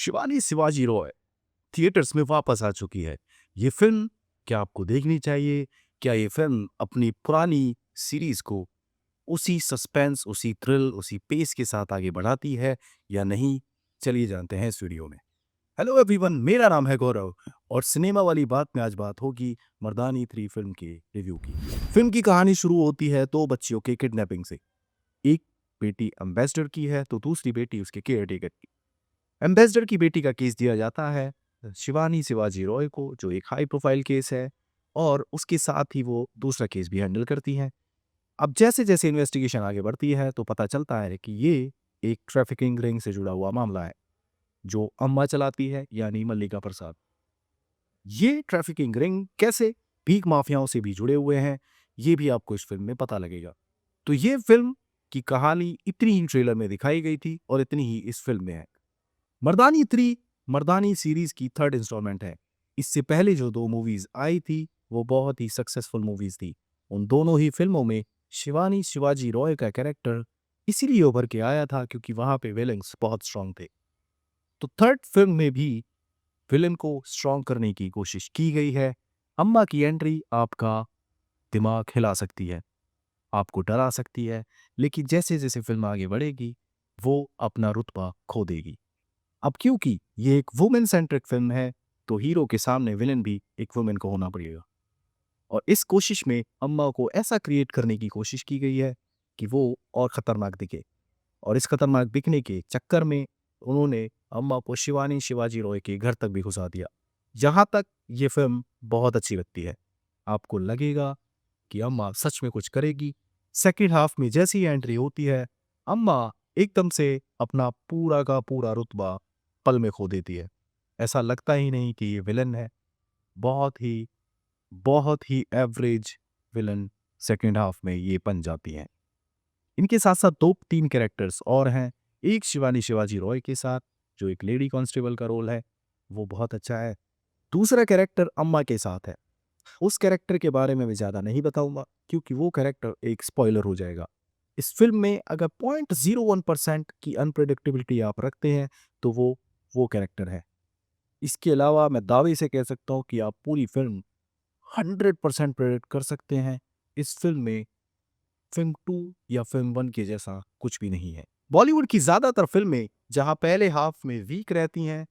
Shivani Shivaji Roy theatres में वापस आ चुकी है। ये फिल्म क्या आपको देखनी चाहिए? क्या ये फिल्म अपनी पुरानी सीरीज को उसी सस्पेंस, उसी थ्रिल, उसी पेस के साथ आगे बढ़ाती है या नहीं? चलिए जानते हैं इस वीडियो में। हेलो एवरीवन, मेरा नाम है गौरव और सिनेमा वाली बात में आज बात होगी मर्दानी 3 फिल्म के रिव्यू की। फिल्म की कहानी शुरू होती है 2 बच्चियों के किडनैपिंग से। एक बेटी एम्बेसडर की है तो दूसरी बेटी उसके केयरटेकर की। एम्बेसडर की बेटी का केस दिया जाता है शिवानी शिवाजी रॉय को, जो एक हाई प्रोफाइल केस है, और उसके साथ ही वो दूसरा केस भी हैंडल करती हैं। अब जैसे जैसे इन्वेस्टिगेशन आगे बढ़ती है तो पता चलता है कि ये एक ट्रैफिकिंग रिंग से जुड़ा हुआ मामला है जो अम्मा चलाती है, यानी मल्लिका प्रसाद। ये ट्रैफिकिंग रिंग कैसे भीख माफियाओं से भी जुड़े हुए हैं, ये भी आपको इस फिल्म में पता लगेगा। तो ये फिल्म की कहानी इतनी ही ट्रेलर में दिखाई गई थी और इतनी ही इस फिल्म में है। मर्दानी 3 मर्दानी सीरीज की 3rd इंस्टॉलमेंट है। इससे पहले जो 2 मूवीज आई थी वो बहुत ही सक्सेसफुल मूवीज थी। उन दोनों ही फिल्मों में शिवानी शिवाजी रॉय का कैरेक्टर इसीलिए उभर के आया था क्योंकि वहां पे विलन्स बहुत स्ट्रांग थे। तो 3rd फिल्म में भी विलन को स्ट्रांग करने की कोशिश की गई है। अम्मा की एंट्री आपका दिमाग हिला सकती है, आपको डरा सकती है, लेकिन जैसे जैसे फिल्म आगे बढ़ेगी वो अपना रुतबा खो देगी। अब क्योंकि ये एक वुमेन सेंट्रिक फिल्म है तो हीरो के सामने विलेन भी एक वुमेन को होना पड़ेगा, और इस कोशिश में अम्मा को ऐसा क्रिएट करने की कोशिश की गई है कि वो और खतरनाक दिखे, और इस खतरनाक दिखने के चक्कर में उन्होंने अम्मा को शिवानी शिवाजी रॉय के घर तक भी घुसा दिया। जहां तक ये फिल्म बहुत अच्छी लगती है, आपको लगेगा कि अम्मा सच में कुछ करेगी। सेकेंड हाफ में जैसी एंट्री होती है, अम्मा एकदम से अपना पूरा का पूरा रुतबा पल में खो देती है। ऐसा लगता ही नहीं कि ये विलन है। बहुत ही एवरेज विलन सेकेंड हाफ में ये बन जाती हैं। इनके साथ साथ 2-3 कैरेक्टर्स और हैं। एक शिवानी शिवाजी रॉय के साथ, जो एक लेडी कांस्टेबल का रोल है, वो बहुत अच्छा है। दूसरा कैरेक्टर अम्मा के साथ है। उस कैरेक्टर के बारे में मैं ज़्यादा नहीं बताऊंगा क्योंकि वो कैरेक्टर एक स्पॉइलर हो जाएगा। इस फिल्म में अगर 0.01% की अनप्रेडिक्टेबिलिटी आप रखते हैं तो वो कैरेक्टर है। इसके अलावा मैं दावे से कह सकता हूँ कि आप पूरी फिल्म 100% प्रेडिक्ट कर सकते हैं। इस फिल्म में फिल्म 2 या फिल्म 1 के जैसा कुछ भी नहीं है। बॉलीवुड की ज़्यादातर फिल्में जहाँ पहले हाफ में वीक रहती हैं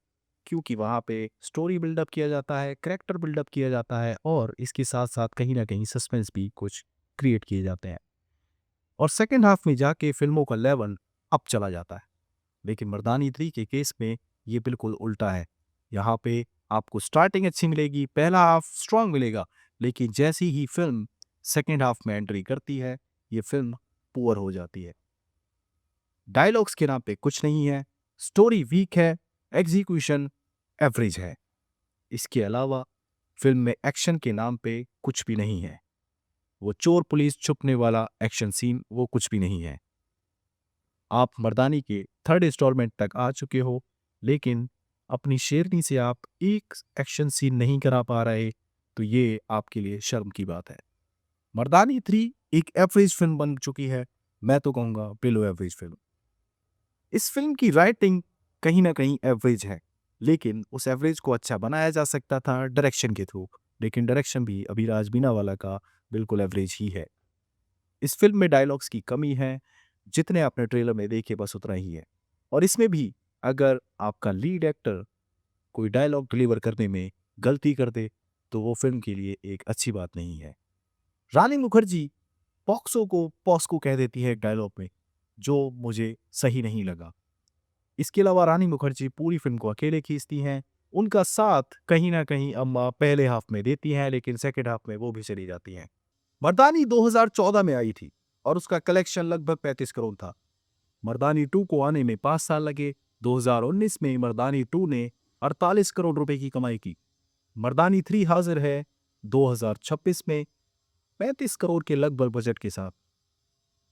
क्योंकि वहाँ पे स्टोरी बिल्डअप किया जाता है, कैरेक्टर बिल्डअप किया जाता है, और इसके साथ-साथ कहीं न कहीं सस्पेंस भी कुछ क्रिएट किए जाते हैं, और सेकंड हाफ में जाके फिल्मों का लेवल अप चला जाता है। लेकिन मर्दानी 3 के केस में ये बिल्कुल उल्टा है। यहाँ पे आपको स्टार्टिंग अच्छी मिलेगी, पहला हाफ स्ट्रांग मिलेगा, लेकिन जैसी ही फिल्म सेकंड हाफ में एंट्री करती है, ये फिल्म पुअर हो जाती है। डायलॉग्स के नाम पे कुछ नहीं है, स्टोरी वीक है, एग्जीक्यूशन एवरेज है। इसके अलावा फिल्म में एक्शन के नाम पे कुछ भी नहीं है। वो चोर पुलिस छुपने वाला एक्शन सीन वो कुछ भी नहीं है। आप मर्दानी के 3rd इंस्टॉलमेंट तक आ चुके हो, लेकिन अपनी शेरनी से आप एक एक्शन सीन नहीं करा पा रहे, तो ये आपके लिए शर्म की बात है। मर्दानी 3 एक एवरेज फिल्म बन चुकी है, मैं तो कहूँगा बिलो एवरेज फिल्म। इस फिल्म की राइटिंग कहीं न कहीं एवरेज है, लेकिन उस एवरेज को अच्छा बनाया जा सकता था डायरेक्शन के थ्रू, लेकिन डायरेक्शन भी अभिराज बीनावाला का बिल्कुल एवरेज ही है। इस फिल्म में डायलॉग्स की कमी है, जितने आपने ट्रेलर में देखे बस उतना ही है, और इसमें भी अगर आपका लीड एक्टर कोई डायलॉग डिलीवर करने में गलती कर दे, तो वो फिल्म के लिए एक अच्छी बात नहीं है। रानी मुखर्जी पॉक्सो को पॉस्को कह देती है एक डायलॉग में, जो मुझे सही नहीं लगा। इसके अलावा रानी मुखर्जी पूरी फिल्म को अकेले खींचती हैं। उनका साथ कहीं न कहीं अम्मा पहले हाफ में देती हैं, लेकिन सेकंड हाफ में वो भी चली जाती हैं। मर्दानी 2014 में आई थी और उसका कलेक्शन लगभग 35 करोड़ था। मर्दानी 2 को आने में 5 साल लगे। 2019 में मर्दानी 2 ने 48 करोड़ रुपए की कमाई की। मर्दानी 3 हाजिर है 2026 में 35 करोड़ के लगभग बजट के साथ।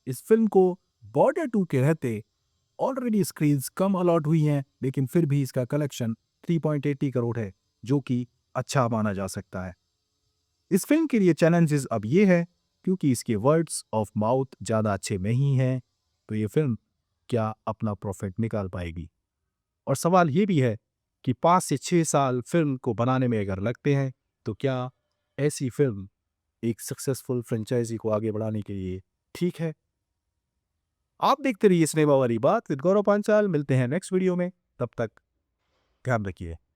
इस फिल्म को बॉर्डर 2 के रहते ऑलरेडी स्क्रीन्स कम अलॉट हुई हैं, लेकिन फिर भी इसका कलेक्शन 3.80 करोड़ है, जो कि अच्छा माना जा सकता है। इस फिल्म के लिए चैलेंजेस अब ये है, क्योंकि इसके वर्ड्स ऑफ माउथ ज़्यादा अच्छे नहीं हैं, तो ये फिल्म क्या अपना प्रॉफिट निकाल पाएगी? और सवाल ये भी है कि 5 से 6 साल फ़िल्म को बनाने में अगर लगते हैं, तो क्या ऐसी फ़िल्म एक सक्सेसफुल फ्रेंचाइज़ी को आगे बढ़ाने के लिए ठीक है? आप देखते रहिए सिनेमा वाली बात विद गौरव पांचाल। मिलते हैं नेक्स्ट वीडियो में, तब तक ध्यान रखिए।